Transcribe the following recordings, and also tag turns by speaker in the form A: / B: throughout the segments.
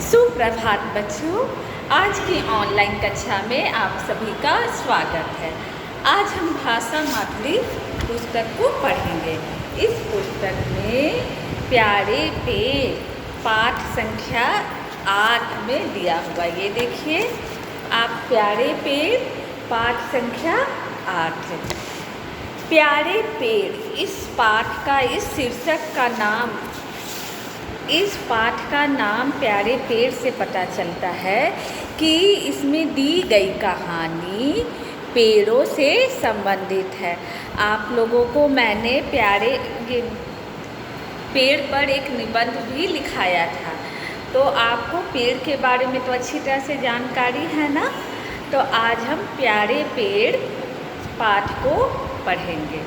A: सुप्रभात बच्चों, आज की ऑनलाइन कक्षा में आप सभी का स्वागत है। आज हम भाषा माधुरी पुस्तक को पढ़ेंगे। इस पुस्तक में प्यारे पेड़ पाठ संख्या 8 में दिया हुआ, ये देखिए आप, प्यारे पेड़ पाठ संख्या 8 है। प्यारे पेड़, इस पाठ का, इस शीर्षक का नाम, इस पाठ का नाम प्यारे पेड़ से पता चलता है कि इसमें दी गई कहानी पेड़ों से संबंधित है। आप लोगों को मैंने प्यारे पेड़ पर एक निबंध भी लिखाया था, तो आपको पेड़ के बारे में तो अच्छी तरह से जानकारी है ना। तो आज हम प्यारे पेड़ पाठ को पढ़ेंगे।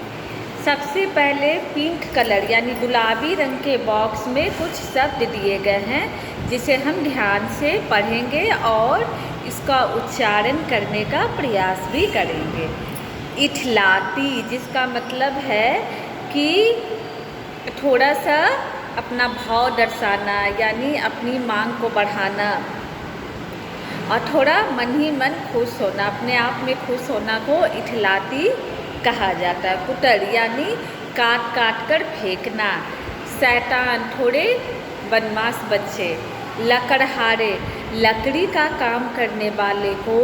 A: सबसे पहले पिंक कलर यानी गुलाबी रंग के बॉक्स में कुछ शब्द दिए गए हैं, जिसे हम ध्यान से पढ़ेंगे और इसका उच्चारण करने का प्रयास भी करेंगे। इठलाती, जिसका मतलब है कि थोड़ा सा अपना भाव दर्शाना, यानी अपनी मांग को बढ़ाना, और थोड़ा मन ही मन खुश होना, अपने आप में खुश होना को इठलाती कहा जाता है। कुटर यानी काट काट कर फेंकना। शैतान, थोड़े बदमाश बच्चे। लकड़हारे, लकड़ी का काम करने वाले को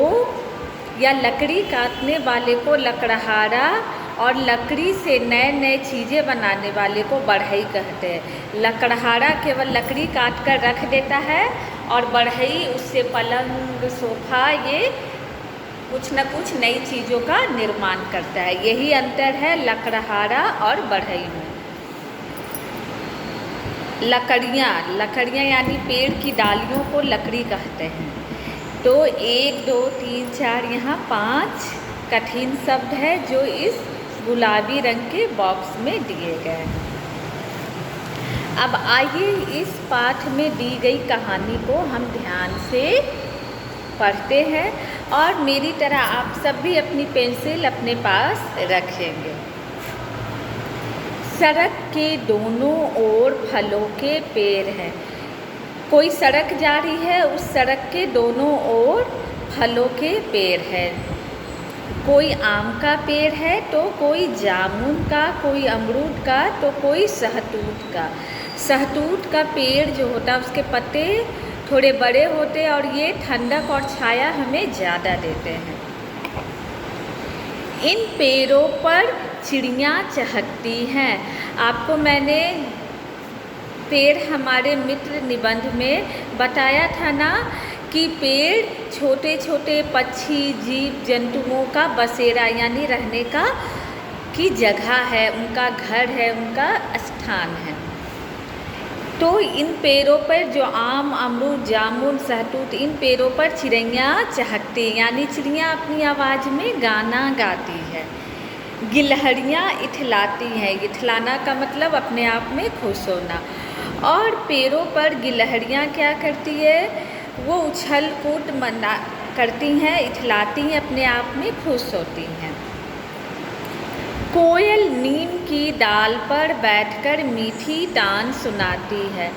A: या लकड़ी काटने वाले को लकड़हारा, और लकड़ी से नए नए चीज़ें बनाने वाले को बढ़ई कहते हैं। लकड़हारा केवल लकड़ी काट कर रख देता है और बढ़ई उससे पलंग, सोफा, ये कुछ न कुछ नई चीज़ों का निर्माण करता है। यही अंतर है लकड़हारा और बढ़ई में। लकड़ियाँ यानी पेड़ की डालियों को लकड़ी कहते हैं। तो 1 2 3 4 यहाँ 5 कठिन शब्द है जो इस गुलाबी रंग के बॉक्स में दिए गए हैं। अब आइए इस पाठ में दी गई कहानी को हम ध्यान से पढ़ते हैं, और मेरी तरह आप सब भी अपनी पेंसिल अपने पास रखेंगे। सड़क के दोनों ओर फलों के पेड़ हैं। कोई सड़क जा रही है, उस सड़क के दोनों ओर फलों के पेड़ हैं। कोई आम का पेड़ है तो कोई जामुन का, कोई अमरूद का, तो कोई सहतूत का। सहतूत का पेड़ जो होता है उसके पत्ते थोड़े बड़े होते हैं और ये ठंडक और छाया हमें ज़्यादा देते हैं। इन पेड़ों पर चिड़ियाँ चहकती हैं। आपको मैंने पेड़ हमारे मित्र निबंध में बताया था ना कि पेड़ छोटे छोटे पक्षी, जीव जंतुओं का बसेरा यानी रहने का की जगह है, उनका घर है, उनका स्थान है। तो इन पेड़ों पर जो आम, अमरूद, जामुन, सहतूत, इन पेड़ों पर चिड़ियाँ चहकती, यानी चिड़ियाँ अपनी आवाज़ में गाना गाती है। गिलहरियाँ इठलाती हैं। इठलाना का मतलब अपने आप में खुश होना। और पेड़ों पर गिलहरियाँ क्या करती है, वो उछल कूद मना करती हैं, इठलाती हैं, अपने आप में खुश होती हैं। कोयल नीम की डाल पर बैठकर मीठी तान सुनाती है।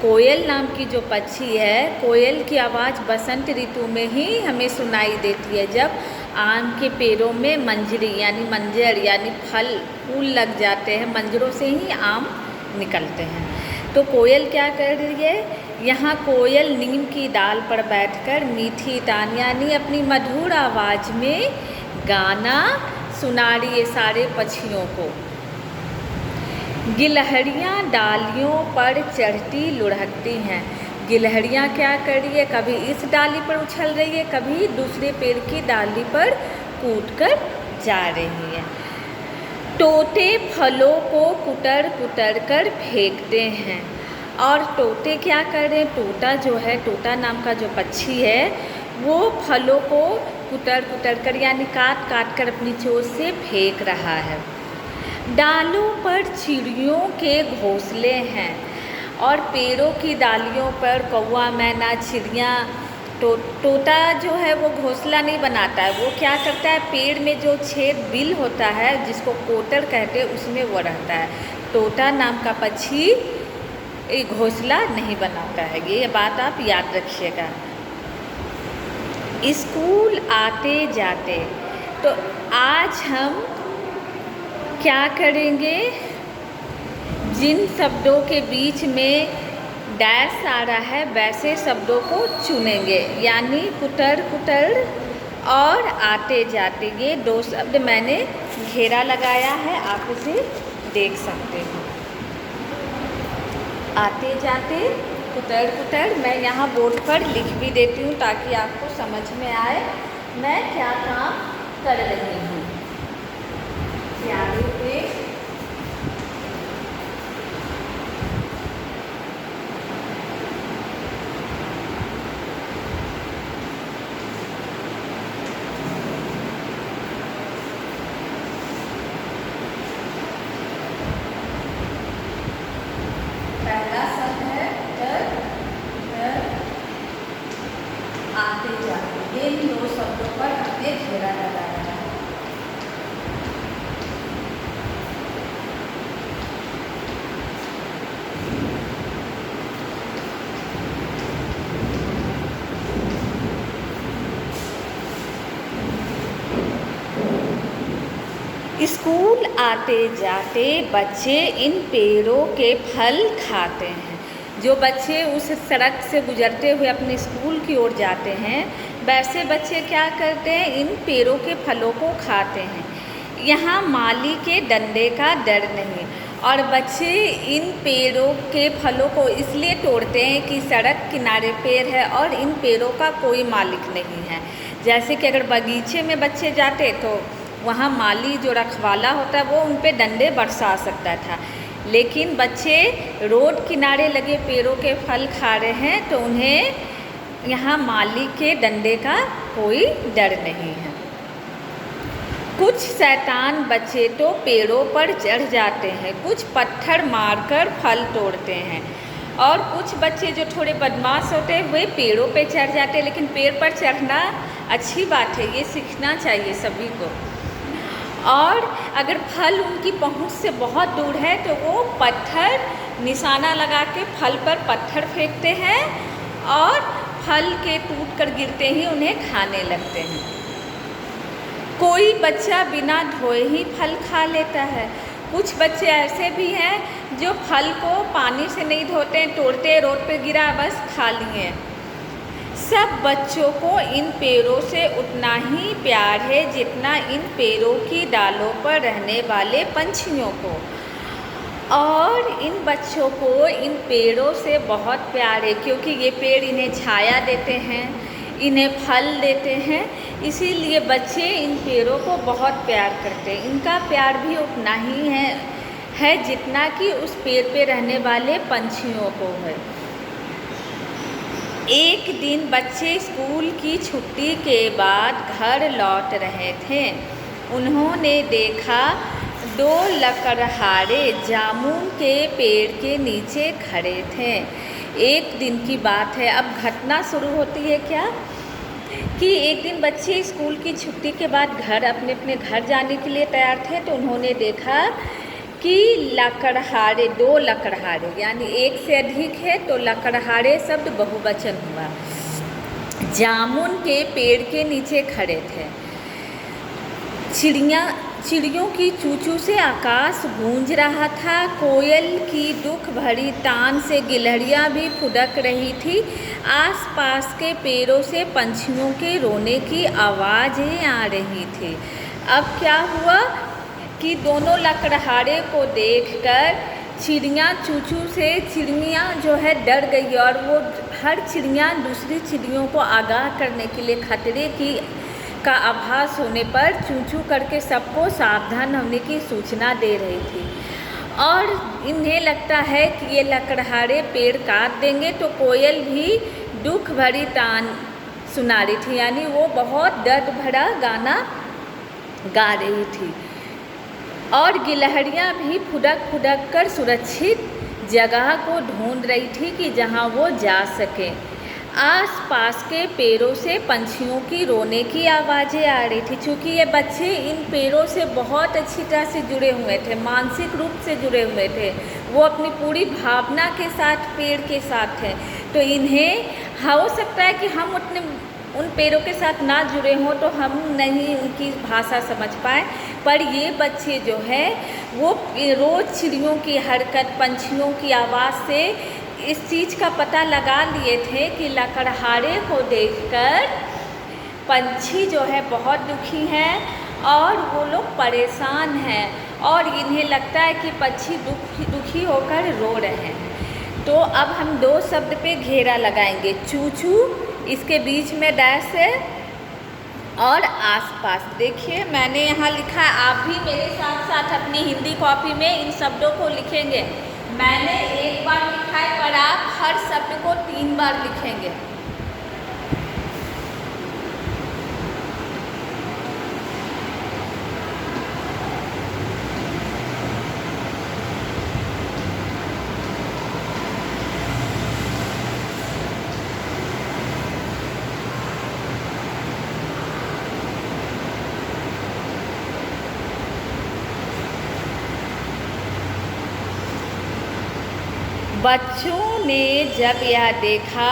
A: कोयल नाम की जो पक्षी है, कोयल की आवाज़ बसंत ऋतु में ही हमें सुनाई देती है, जब आम के पेड़ों में मंजरी यानी मंजर यानी फूल लग जाते हैं, मंजरों से ही आम निकलते हैं। तो कोयल क्या कर रही है यहाँ, कोयल नीम की डाल पर बैठकर मीठी तान यानी अपनी मधुर आवाज़ में गाना सुना रही है सारे पक्षियों को। गिलहरियाँ डालियों पर चढ़ती लुढ़कती हैं। गिलहरियाँ क्या कर रही है, कभी इस डाली पर उछल रही है, कभी दूसरे पेड़ की डाली पर कूद कर जा रही है। तोते फलों को कुतर कुतर कर फेंकते हैं। और तोते क्या कर रहे हैं, तोता जो है, तोता नाम का जो पक्षी है, वो फलों को कुतर कुतर कर यानी काट काट कर अपनी चोंच से फेंक रहा है। डालों पर चिड़ियों के घोंसले हैं, और पेड़ों की डालियों पर कौवा, मैना, चिड़ियाँ। तोता जो है वो घोंसला नहीं बनाता है, वो क्या करता है, पेड़ में जो छेद बिल होता है जिसको कोटर कहते हैं, उसमें वो रहता है। तोता नाम का पक्षी ये घोंसला नहीं बनाता है। ये बात आप याद रखिएगा। स्कूल आते जाते, तो आज हम क्या करेंगे, जिन शब्दों के बीच में डैश आ रहा है वैसे शब्दों को चुनेंगे, यानी कुटर कुटर और आते जाते। ये 2 शब्द मैंने घेरा लगाया है, आप इसे देख सकते हो। आते जाते, कुतर कुतर, मैं यहाँ बोर्ड पर लिख भी देती हूँ ताकि आपको समझ में आए मैं क्या काम कर रही हूँ। प्यारे पेड़, पहला शब्द है डर, डर, आते जाते। इन 2 शब्दों पर हमने घेरा लगाया है। स्कूल आते जाते बच्चे इन पेड़ों के फल खाते हैं। जो बच्चे उस सड़क से गुजरते हुए अपने स्कूल की ओर जाते हैं, वैसे बच्चे क्या करते हैं, इन पेड़ों के फलों को खाते हैं। यहाँ माली के डंडे का डर नहीं, और बच्चे इन पेड़ों के फलों को इसलिए तोड़ते हैं कि सड़क किनारे पेड़ है और इन पेड़ों का कोई मालिक नहीं है। जैसे कि अगर बगीचे में बच्चे जाते तो वहाँ माली जो रखवाला होता है वो उन पे डंडे बरसा सकता था, लेकिन बच्चे रोड किनारे लगे पेड़ों के फल खा रहे हैं तो उन्हें यहाँ माली के डंडे का कोई डर नहीं है। कुछ शैतान बच्चे तो पेड़ों पर चढ़ जाते हैं, कुछ पत्थर मारकर फल तोड़ते हैं, और कुछ बच्चे जो थोड़े बदमाश होते हैं वे पेड़ों पे चढ़ जाते हैं। लेकिन पेड़ पर चढ़ना अच्छी बात है, ये सीखना चाहिए सभी को। और अगर फल उनकी पहुंच से बहुत दूर है तो वो पत्थर निशाना लगा के फल पर पत्थर फेंकते हैं और फल के टूट कर गिरते ही उन्हें खाने लगते हैं। कोई बच्चा बिना धोए ही फल खा लेता है। कुछ बच्चे ऐसे भी हैं जो फल को पानी से नहीं धोते, तोड़ते, रोड पे गिरा बस खा लिए। सब बच्चों को इन पेड़ों से उतना ही प्यार है जितना इन पेड़ों की डालों पर रहने वाले पंछियों को, और इन बच्चों को इन पेड़ों से बहुत प्यार है क्योंकि ये पेड़ इन्हें छाया देते हैं, इन्हें फल देते हैं। इसीलिए बच्चे इन पेड़ों को बहुत प्यार करते हैं। इनका प्यार भी उतना ही है जितना कि उस पेड़ पे रहने वाले पंछियों को है। एक दिन बच्चे स्कूल की छुट्टी के बाद घर लौट रहे थे। उन्होंने देखा 2 लकड़हारे जामुन के पेड़ के नीचे खड़े थे। एक दिन की बात है। अब घटना शुरू होती है क्या कि एक दिन बच्चे स्कूल की छुट्टी के बाद अपने अपने घर जाने के लिए तैयार थे, तो उन्होंने देखा कि लकड़हारे 2 लकड़हारे, यानी एक से अधिक है तो लकड़हारे शब्द बहुवचन हुआ, जामुन के पेड़ के नीचे खड़े थे। चिड़ियों की चूचू से आकाश गूंज रहा था। कोयल की दुख भरी तान से गिलहरियाँ भी फुदक रही थी। आसपास के पेड़ों से पंछियों के रोने की आवाज़ें आ रही थी। अब क्या हुआ कि दोनों लकड़हारे को देखकर चिड़िया चूचू से चिड़िया जो है डर गई, और वो हर चिड़िया दूसरी चिड़ियों को आगाह करने के लिए खतरे का आभास होने पर चूचू करके सबको सावधान होने की सूचना दे रही थी। और इन्हें लगता है कि ये लकड़हारे पेड़ काट देंगे, तो कोयल भी दुख भरी तान सुना रही थी, यानी वो बहुत दर्द भरा गाना गा रही थी। और गिलहरियाँ भी फुदक फुदक कर सुरक्षित जगह को ढूंढ रही थी कि जहाँ वो जा सके। आसपास के पेड़ों से पंछियों की रोने की आवाज़ें आ रही थी। चूँकि ये बच्चे इन पेड़ों से बहुत अच्छी तरह से जुड़े हुए थे, मानसिक रूप से जुड़े हुए थे, वो अपनी पूरी भावना के साथ पेड़ के साथ थे। तो इन्हें हो सकता है कि हम उन पेड़ों के साथ ना जुड़े हों तो हम नहीं उनकी भाषा समझ पाए, पर ये बच्चे जो है वो रोज़ चिड़ियों की हरकत, पंछियों की आवाज़ से इस चीज़ का पता लगा लिए थे कि लकड़हारे को देखकर पंछी जो है बहुत दुखी हैं और वो लोग परेशान हैं और इन्हें लगता है कि पंछी दुखी होकर रो रहे हैं। तो अब हम दो शब्द पे घेरा लगाएंगे, चूचू, इसके बीच में डैश है, और आसपास। देखिए मैंने यहाँ लिखा है, आप भी मेरे साथ साथ अपनी हिंदी कॉपी में इन शब्दों को लिखेंगे। मैंने एक बार लिखा है पर आप हर शब्द को 3 बार लिखेंगे। बच्चों ने जब यह देखा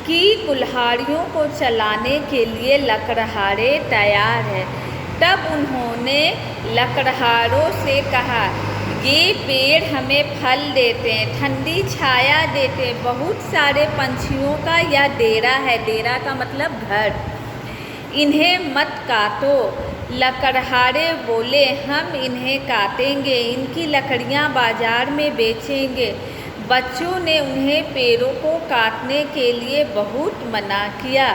A: कि कुल्हाड़ियों को चलाने के लिए लकड़हारे तैयार हैं, तब उन्होंने लकड़हारों से कहा, ये पेड़ हमें फल देते हैं, ठंडी छाया देते हैं, बहुत सारे पंछियों का यह डेरा है, डेरा का मतलब घर, इन्हें मत काटो। लकड़हारे बोले, हम इन्हें काटेंगे, इनकी लकड़ियाँ बाजार में बेचेंगे। बच्चों ने उन्हें पेड़ों को काटने के लिए बहुत मना किया।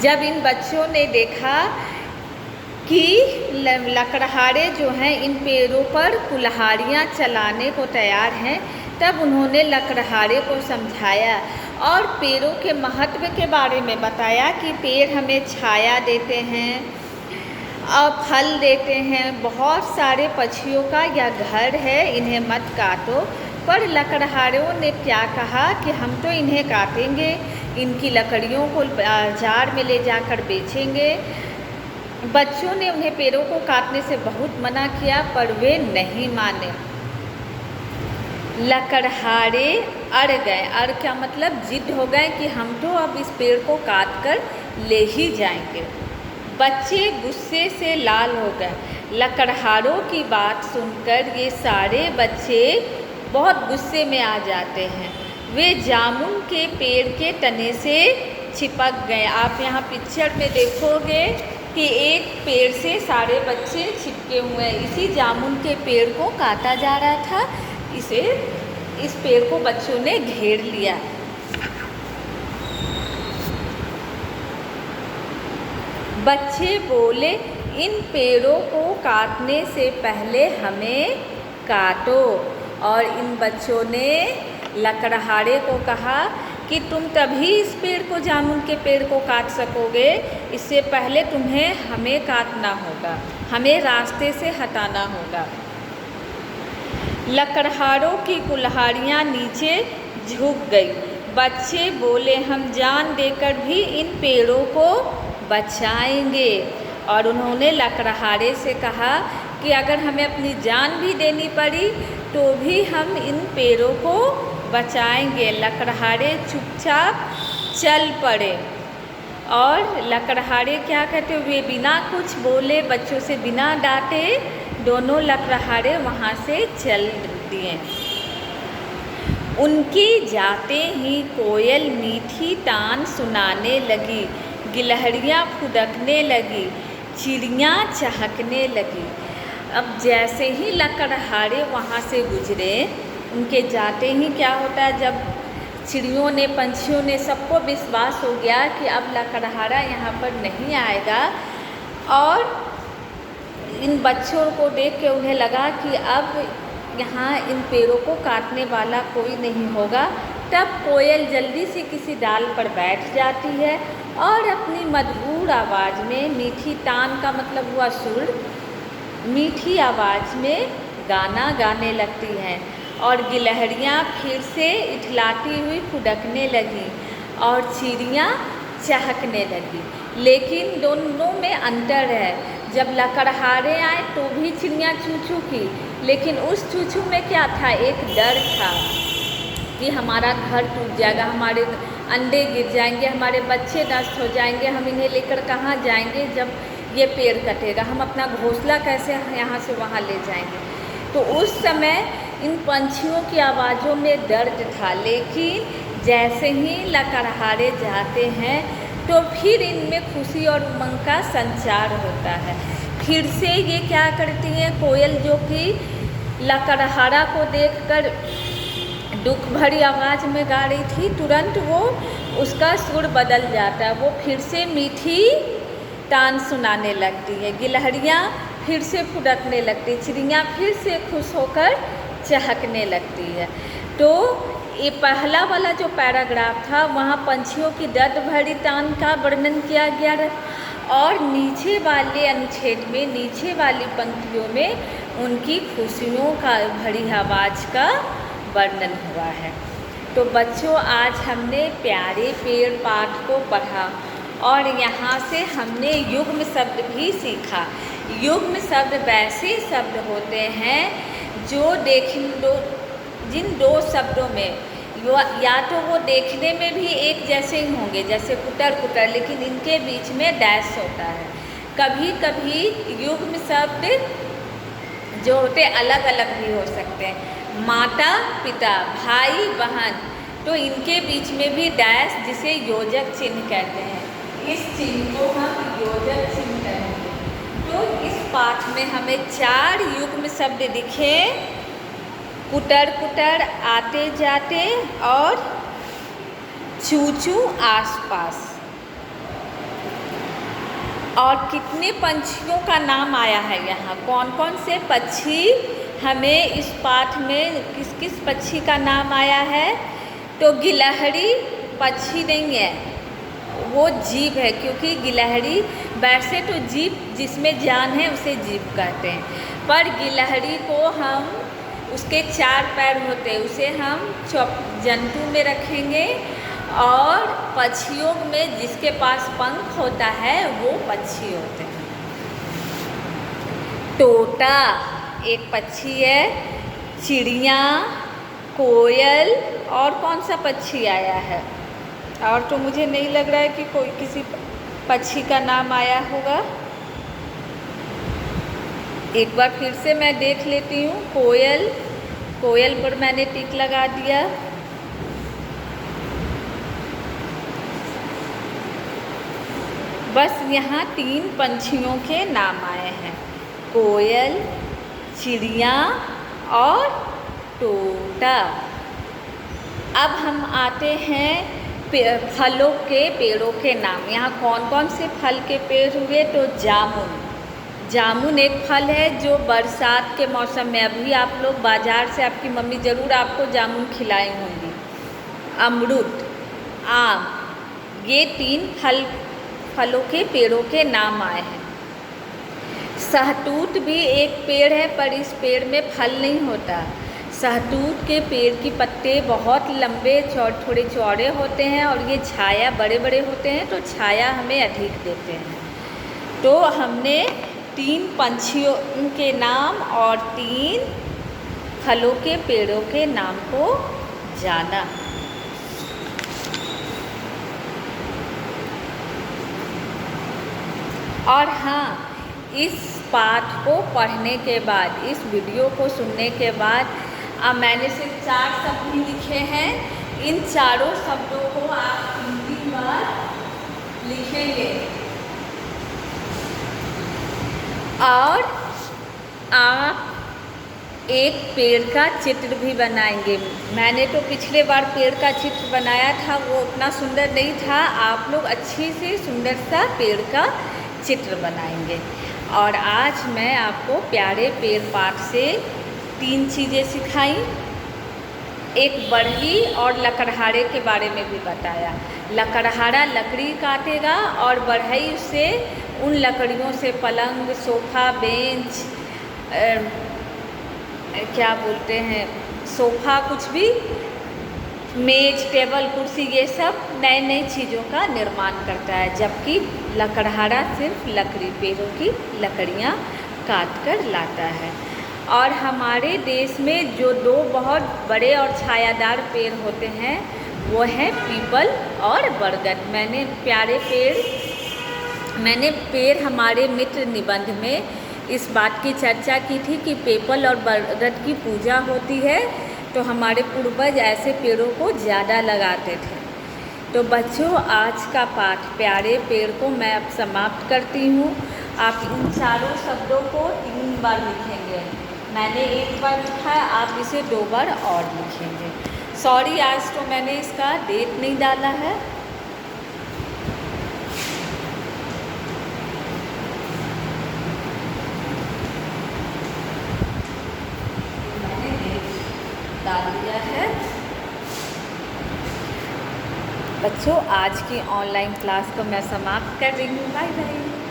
A: जब इन बच्चों ने देखा कि लकड़हारे जो हैं इन पेड़ों पर कुल्हाड़ियाँ चलाने को तैयार हैं, तब उन्होंने लकड़हारे को समझाया और पेड़ों के महत्व के बारे में बताया कि पेड़ हमें छाया देते हैं और फल देते हैं, बहुत सारे पक्षियों का यह घर है, इन्हें मत काटो। पर लकड़हारों ने क्या कहा कि हम तो इन्हें काटेंगे, इनकी लकड़ियों को बाजार में ले जाकर बेचेंगे। बच्चों ने उन्हें पेड़ों को काटने से बहुत मना किया पर वे नहीं माने। लकड़हारे अड़ गए, अड़ क्या मतलब जिद हो गए कि हम तो अब इस पेड़ को काट कर ले ही जाएंगे। बच्चे गुस्से से लाल हो गए। लकड़हारों की बात सुनकर ये सारे बच्चे बहुत गुस्से में आ जाते हैं। वे जामुन के पेड़ के तने से चिपक गए। आप यहाँ पिक्चर में देखोगे कि एक पेड़ से सारे बच्चे चिपके हुए हैं। इसी जामुन के पेड़ को काटा जा रहा था, इस पेड़ को बच्चों ने घेर लिया। बच्चे बोले, इन पेड़ों को काटने से पहले हमें काटो। और इन बच्चों ने लकड़हारे को कहा कि तुम तभी इस पेड़ को, जामुन के पेड़ को काट सकोगे, इससे पहले तुम्हें हमें काटना होगा, हमें रास्ते से हटाना होगा। लकड़हारों की कुल्हाड़ियाँ नीचे झुक गई। बच्चे बोले, हम जान देकर भी इन पेड़ों को बचाएंगे। और उन्होंने लकड़हारे से कहा कि अगर हमें अपनी जान भी देनी पड़ी तो भी हम इन पेड़ों को बचाएंगे। लकड़हारे चुपचाप चल पड़े। और लकड़हारे क्या कहते हुए बिना कुछ बोले, बच्चों से बिना डांटे, दोनों लकड़हारे वहाँ से चल दिए। उनके जाते ही कोयल मीठी तान सुनाने लगी, गिलहरियाँ फुदकने लगी, चिड़ियाँ चहकने लगी। अब जैसे ही लकड़हारे वहाँ से गुजरे, उनके जाते ही क्या होता है, जब चिड़ियों ने, पंछियों ने, सबको विश्वास हो गया कि अब लकड़हारा यहाँ पर नहीं आएगा। और इन बच्चों को देख के उन्हें लगा कि अब यहाँ इन पेड़ों को काटने वाला कोई नहीं होगा। तब कोयल जल्दी से किसी डाल पर बैठ जाती है और अपनी मधुर आवाज़ में, मीठी तान का मतलब हुआ सुर, मीठी आवाज़ में गाना गाने लगती हैं। और गिलहरियाँ फिर से इठलाती हुई फुदकने लगीं और चिड़ियाँ चहकने लगी। लेकिन दोनों में अंतर है। जब लकड़हारे आए तो भी चिड़ियाँ चू चू की, लेकिन उस चू चू में क्या था, एक डर था कि हमारा घर टूट जाएगा, हमारे अंडे गिर जाएंगे, हमारे बच्चे नष्ट हो जाएंगे, हम इन्हें लेकर कहाँ जाएंगे जब ये पेड़ कटेगा, हम अपना घोंसला कैसे यहाँ से वहाँ ले जाएंगे। तो उस समय इन पंछियों की आवाज़ों में दर्द था, लेकिन जैसे ही लकड़हारे जाते हैं तो फिर इनमें खुशी और उमंग का संचार होता है। फिर से ये क्या करती हैं, कोयल जो कि लकड़हारा को देखकर दुख भरी आवाज़ में गा रही थी, तुरंत वो उसका सुर बदल जाता है, वो फिर से मीठी तान सुनाने लगती है। गिलहरियाँ फिर से फुदकने लगती, चिड़ियाँ फिर से खुश होकर चहकने लगती है। तो ये पहला वाला जो पैराग्राफ था वहाँ पंछियों की दर्द भरी तान का वर्णन किया गया और नीचे वाले अनुच्छेद में, नीचे वाली पंक्तियों में उनकी खुशियों का भरी आवाज़ का वर्णन हुआ है। तो बच्चों, आज हमने प्यारे पेड़ पाठ को पढ़ा और यहाँ से हमने युग्म शब्द भी सीखा। युग्म शब्द वैसे शब्द होते हैं जो जिन दो शब्दों में या तो वो देखने में भी एक जैसे ही होंगे, जैसे कुटर कुटर, लेकिन इनके बीच में डैश होता है। कभी कभी युग्म शब्द जो होते अलग अलग भी हो सकते हैं, माता पिता, भाई बहन, तो इनके बीच में भी डैश, जिसे योजक चिन्ह कहते हैं, इस चिन्ह को हम योजक चिन्ह कहेंगे। तो इस पाठ में हमें 4 युग्म शब्द दिखे, कुटर कुटर, आते जाते और चू चू आसपास। और कितने पंछियों का नाम आया है यहाँ, कौन कौन से पक्षी हमें इस पाठ में, किस किस पक्षी का नाम आया है। तो गिलहरी पक्षी नहीं है, वो जीव है, क्योंकि गिलहरी वैसे तो जीव जिसमें जान है उसे जीव कहते हैं, पर गिलहरी को हम, उसके 4 पैर होते हैं, उसे हम जंतु में रखेंगे। और पक्षियों में जिसके पास पंख होता है वो पक्षी होते हैं। तोता एक पक्षी है, चिड़िया, कोयल, और कौन सा पक्षी आया है, और तो मुझे नहीं लग रहा है कि कोई किसी पक्षी का नाम आया होगा। एक बार फिर से मैं देख लेती हूँ। कोयल, कोयल पर मैंने टिक लगा दिया। बस यहाँ 3 पंछियों के नाम आए हैं, कोयल, चिड़िया और तोता। अब हम आते हैं फलों के पेड़ों के नाम। यहाँ कौन कौन से फल के पेड़ हुए, तो जामुन। जामुन एक फल है जो बरसात के मौसम में, अभी आप लोग बाज़ार से आपकी मम्मी ज़रूर आपको जामुन खिलाई होंगी। अमरूद, आम, ये 3 फलों के पेड़ों के नाम आए हैं। सहतूत भी एक पेड़ है, पर इस पेड़ में फल नहीं होता। सहतूत के पेड़ की पत्ते बहुत लंबे थोड़े चौड़े होते हैं और ये छाया बड़े बड़े होते हैं, तो छाया हमें अधिक देते हैं। तो हमने 3 पंछियों के नाम और 3 फलों के पेड़ों के नाम को जाना। और हाँ, इस पाठ को पढ़ने के बाद, इस वीडियो को सुनने के बाद, मैंने सिर्फ 4 शब्द ही लिखे हैं। इन चारों शब्दों को आप 3 बार लिखेंगे और आप एक पेड़ का चित्र भी बनाएंगे। मैंने तो पिछले बार पेड़ का चित्र बनाया था, वो उतना सुंदर नहीं था। आप लोग अच्छी से सुंदर सा पेड़ का चित्र बनाएंगे। और आज मैं आपको प्यारे पेड़ पाठ से 3 चीज़ें सिखाई। एक बढ़ई और लकड़हारे के बारे में भी बताया। लकड़हारा लकड़ी काटेगा और बढ़ई से उन लकड़ियों से पलंग, सोफ़ा, बेंच, क्या बोलते हैं, सोफ़ा कुछ भी, मेज, टेबल, कुर्सी, ये सब नए नई चीज़ों का निर्माण करता है, जबकि लकड़हारा सिर्फ लकड़ी, पेड़ों की लकड़ियाँ काट कर लाता है। और हमारे देश में जो दो बहुत बड़े और छायादार पेड़ होते हैं वो हैं पीपल और बरगद। मैंने पेड़ हमारे मित्र निबंध में इस बात की चर्चा की थी कि पीपल और बरगद की पूजा होती है, तो हमारे पूर्वज ऐसे पेड़ों को ज़्यादा लगाते थे। तो बच्चों, आज का पाठ प्यारे पेड़ को मैं अब समाप्त करती हूँ। आप इन चारों शब्दों को 3 बार लिखेंगे। मैंने 1 बार लिखा है, आप इसे 2 बार और लिखेंगे। सॉरी, आज तो मैंने इसका डेट नहीं डाला है। मैंने डेट डाल दिया है। बच्चों, आज की ऑनलाइन क्लास को मैं समाप्त कर रही हूँ। Bye bye.